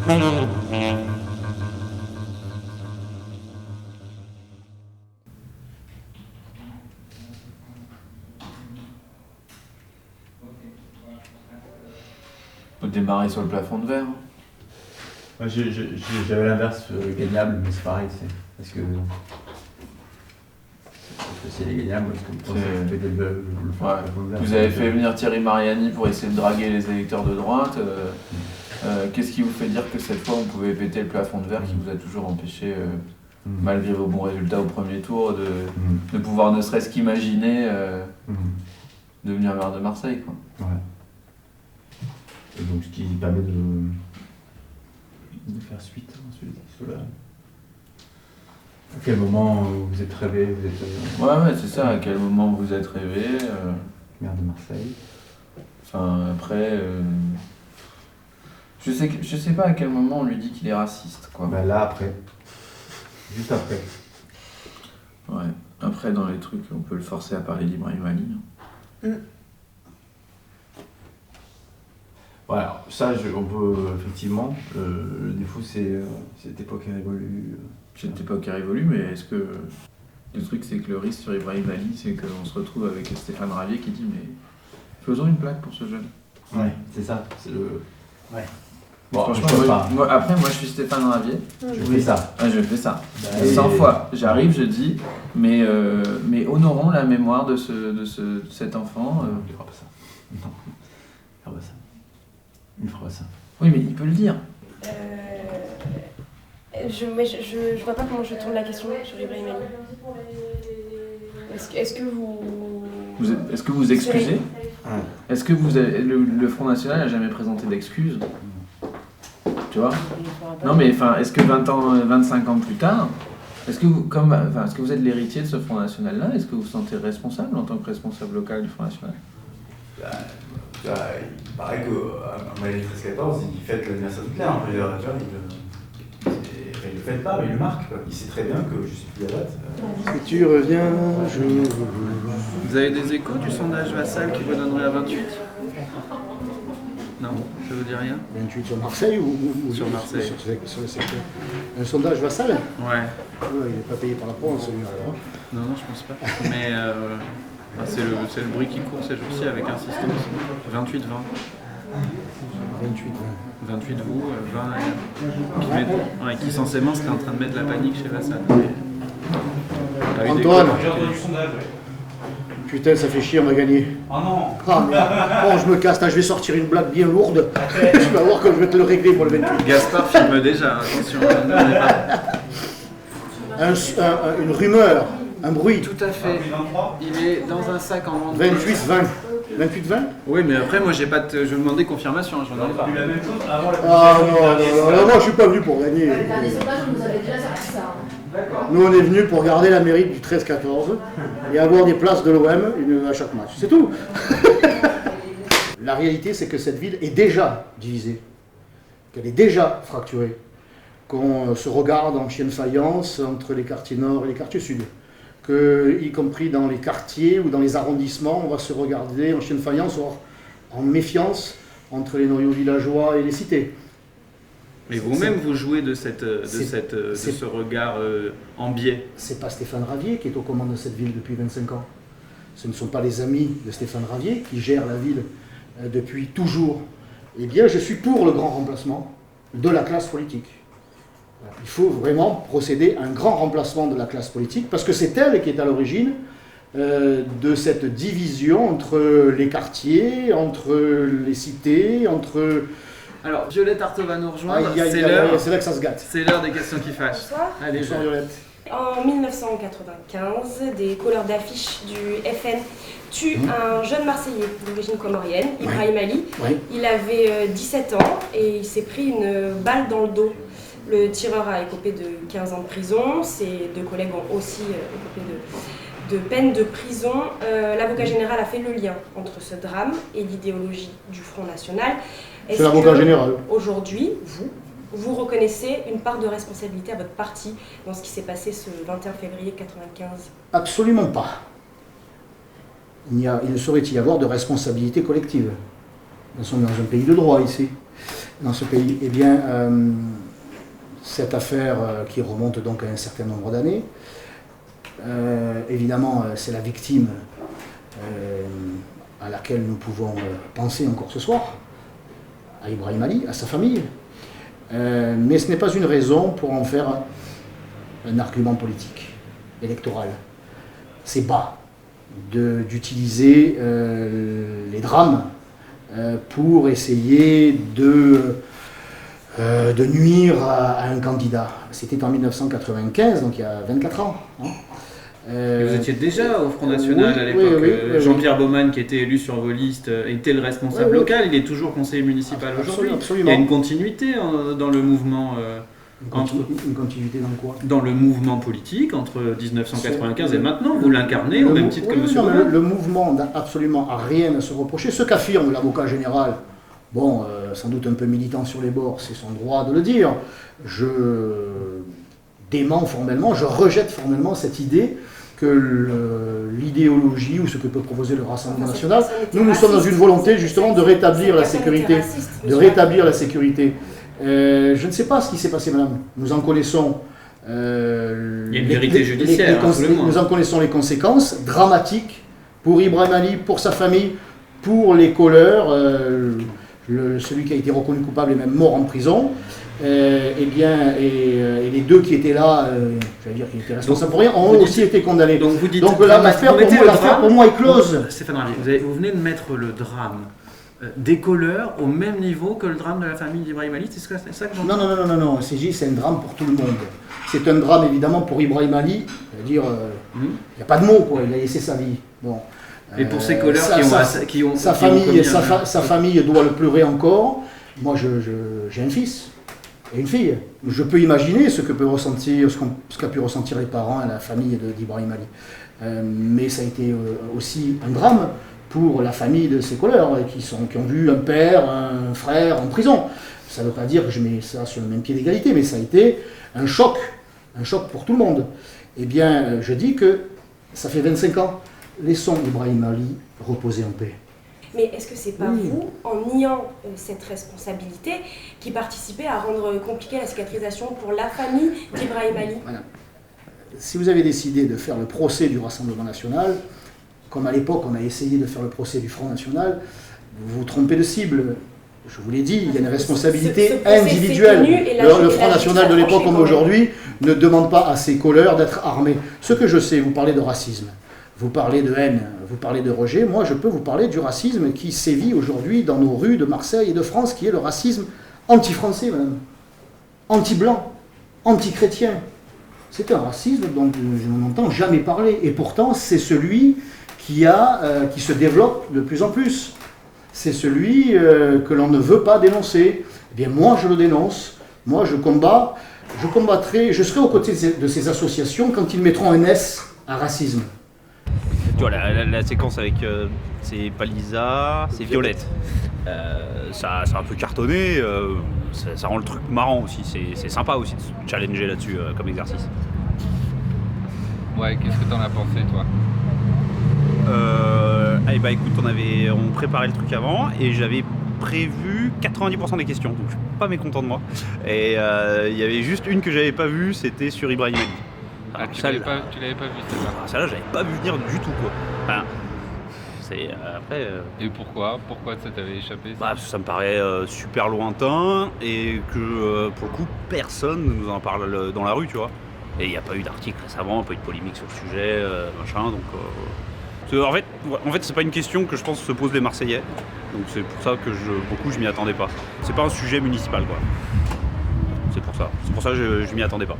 On peut démarrer sur le plafond de verre. Moi, j'avais l'inverse gagnable, mais c'est pareil, parce que c'est les gagnables, parce que vous avez fait venir Thierry Mariani pour essayer de draguer les électeurs de droite. Qu'est-ce qui vous fait dire que cette fois on pouvait péter le plafond de verre qui vous a toujours empêché, malgré vos bons résultats au premier tour, de pouvoir ne serait-ce qu'imaginer devenir maire de Marseille, quoi. Ouais. Et donc ce qui permet de faire suite ensuite. À quel moment vous êtes rêvé, Ouais, c'est ça, à quel moment vous êtes rêvé maire de Marseille. Enfin, après... Je sais pas à quel moment on lui dit qu'il est raciste, quoi. Bah là, après. Juste après. Ouais, après dans les trucs, on peut le forcer à parler d'Ibrahim Ali. Voilà, ça, on peut effectivement. Le défaut, c'est cette époque est révolue. Cette époque est révolue, mais est-ce que. Le truc, c'est que le risque sur Ibrahim Ali, c'est qu'on se retrouve avec Stéphane Ravier qui dit mais faisons une plaque pour ce jeune. Ouais, c'est ça. C'est le. Ouais. Bon, franchement, après, moi je suis Stéphane Ravier. Je fais ça. Ah, je fais ça. 100 fois. J'arrive, je dis, mais honorons la mémoire de cet enfant. Il fera pas ça. Non. Il fera pas ça. Il fera pas ça. Oui, mais il peut le dire. Je vois pas comment je tourne la question sur Ibrahim Ali. Est-ce que vous excusez ? Est-ce que vous avez, le Front National n'a jamais présenté d'excuses ? Tu vois ? Non mais enfin, est-ce que 25 ans plus tard, est-ce que vous êtes l'héritier de ce Front National-là ? Est-ce que vous vous sentez responsable en tant que responsable local du Front National ? Il paraît qu'en mai 13-14, il fête l'anniversaire de Hitler. Il le fête pas, mais il le marque. Il sait très bien que je suis plus à date. Si tu reviens, Vous avez des échos du sondage Vassal qui vous donnerait à 28 ? Non, ça vous dit rien ? 28 sur Marseille ou sur Marseille sur le secteur. Un sondage Vassal ? Ouais. Il n'est pas payé par la France, celui-là. Non, je pense pas. Mais c'est le bruit qui court ces jours-ci avec insistance. 28-20. 28 vous, 20 qui censément serait en train de mettre la panique chez Vassal. Antoine, putain, ça fait chier, on va gagner. Oh non. Ah merde. Bon, je me casse, je vais sortir une blague bien lourde. Tu vas voir comme je vais te le régler pour le 28. Gaspard filme déjà, attention. Une rumeur, un bruit. Tout à fait. Il est dans un sac en vente. 28-20. 28-20 ? Oui, mais après, moi, j'ai pas je vais demander confirmation, j'en ai pas. La même chose avant la Ah non, moi je suis pas venu pour gagner. Dans les sondages, vous avez déjà sorti ça. Nous on est venu pour garder la mairie du 13-14 et avoir des places de l'OM à chaque match. C'est tout. La réalité c'est que cette ville est déjà divisée, qu'elle est déjà fracturée, qu'on se regarde en chien de faïence entre les quartiers nord et les quartiers sud. Que, y compris dans les quartiers ou dans les arrondissements, on va se regarder en chien de faïence, en méfiance entre les noyaux villageois et les cités. Mais vous-même, vous jouez de ce regard en biais. C'est pas Stéphane Ravier qui est aux commandes de cette ville depuis 25 ans. Ce ne sont pas les amis de Stéphane Ravier qui gèrent la ville depuis toujours. Eh bien, je suis pour le grand remplacement de la classe politique. Il faut vraiment procéder à un grand remplacement de la classe politique, parce que c'est elle qui est à l'origine de cette division entre les quartiers, entre les cités, entre... Alors, Violette Artaud va nous rejoindre, c'est là que ça se gâte. C'est l'heure des questions qui fâchent. Bonsoir. Allez, Bonsoir Violette. En 1995, des couleurs d'affiche du FN tuent un jeune Marseillais d'origine comorienne, Ibrahim Ali. Oui. Il avait 17 ans et il s'est pris une balle dans le dos. Le tireur a écopé de 15 ans de prison, ses deux collègues ont aussi écopé de peine de prison. L'avocat général a fait le lien entre ce drame et l'idéologie du Front National. C'est l'avocat général. Aujourd'hui, vous reconnaissez une part de responsabilité à votre parti dans ce qui s'est passé ce 21 février 1995 ? Absolument pas. Il ne saurait y avoir de responsabilité collective. Nous sommes dans un pays de droit ici. dans ce pays. Eh bien, cette affaire qui remonte donc à un certain nombre d'années, évidemment, c'est la victime à laquelle nous pouvons penser encore ce soir, à Ibrahim Ali, à sa famille. Mais ce n'est pas une raison pour en faire un argument politique, électoral. C'est bas d'utiliser les drames pour essayer de nuire à un candidat. C'était en 1995, donc il y a 24 ans. Hein. Et vous étiez déjà au Front National à l'époque. Oui, Jean-Pierre Baumann, qui était élu sur vos listes, était le responsable local. Il est toujours conseiller municipal aujourd'hui. Il y a une continuité dans le mouvement. Une continuité dans quoi? Dans le mouvement politique entre 1995 et maintenant. Vous l'incarnez au même titre que M. Baumann. Le mouvement n'a absolument rien à se reprocher. Ce qu'affirme l'avocat général, bon, sans doute un peu militant sur les bords, c'est son droit de le dire. Je dément formellement, je rejette formellement cette idée que l'idéologie ou ce que peut proposer le Rassemblement national, nous sommes dans une volonté justement de rétablir la sécurité. Je ne sais pas ce qui s'est passé, madame. Nous en connaissons. Il y a une vérité judiciaire. Nous en connaissons les conséquences dramatiques pour Ibrahim Ali, pour sa famille, pour les colleurs. Celui qui a été reconnu coupable est même mort en prison. Et les deux qui étaient là, j'allais dire qui étaient responsables pour rien, ont aussi été condamnés. Donc vous dites. Donc l'affaire pour moi est close. Stéphane Ravier, vous venez de mettre le drame des colleurs au même niveau que le drame de la famille d'Ibrahim Ali, c'est ça que j'entends? Non, c'est un drame pour tout le monde. C'est un drame évidemment pour Ibrahim Ali, c'est-à-dire, il n'y a pas de mots, quoi, il a laissé sa vie. Bon. Et pour ces colleurs sa famille doit le pleurer encore. Moi, j'ai un fils et une fille. Je peux imaginer ce qu'a pu ressentir les parents et la famille d'Ibrahim Ali. Mais ça a été aussi un drame pour la famille de ces colleurs qui ont vu un père, un frère en prison. Ça ne veut pas dire que je mets ça sur le même pied d'égalité, mais ça a été un choc pour tout le monde. Eh bien, je dis que ça fait 25 ans. Laissons Ibrahim Ali reposer en paix. Mais est-ce que c'est pas vous, en niant cette responsabilité, qui participez à rendre compliquée la cicatrisation pour la famille d'Ibrahim Ali? Voilà. Si vous avez décidé de faire le procès du Rassemblement national, comme à l'époque on a essayé de faire le procès du Front national, vous vous trompez de cible. Je vous l'ai dit, il y a une responsabilité individuelle. Le Front national de l'époque comme aujourd'hui ne demande pas à ses colleurs d'être armés. Ce que je sais, vous parlez de racisme. Vous parlez de haine, vous parlez de rejet. Moi, je peux vous parler du racisme qui sévit aujourd'hui dans nos rues de Marseille et de France, qui est le racisme anti-français, madame. Anti-blanc, anti-chrétien. C'est un racisme dont je n'en entends jamais parler. Et pourtant, c'est celui qui se développe de plus en plus. C'est celui que l'on ne veut pas dénoncer. Eh bien, moi, je le dénonce. Moi, je combattrai, je serai aux côtés de ces associations quand ils mettront un S à racisme. Tu vois, la séquence avec c'est pas Lisa, c'est Violette. Ça c'est un peu cartonné, ça rend le truc marrant aussi. C'est sympa aussi de se challenger là-dessus comme exercice. Ouais, qu'est-ce que t'en as pensé, toi? Écoute, on préparait le truc avant et j'avais prévu 90% des questions, donc je suis pas mécontent de moi. Et il y avait juste une que j'avais pas vue, c'était sur Ibrahim Ali. Tu l'avais pas vu, celle-là? Celle-là, j'avais pas vu venir du tout, quoi. Enfin, après. Et pourquoi ça t'avait échappé? Ça me paraît super lointain et que pour le coup, personne ne nous en parle dans la rue, tu vois. Et il n'y a pas eu d'article récemment, pas eu de polémique sur le sujet, machin, donc. En fait, c'est pas une question que je pense se posent les Marseillais, donc c'est pour ça que je m'y attendais pas. C'est pas un sujet municipal, quoi. C'est pour ça que je m'y attendais pas.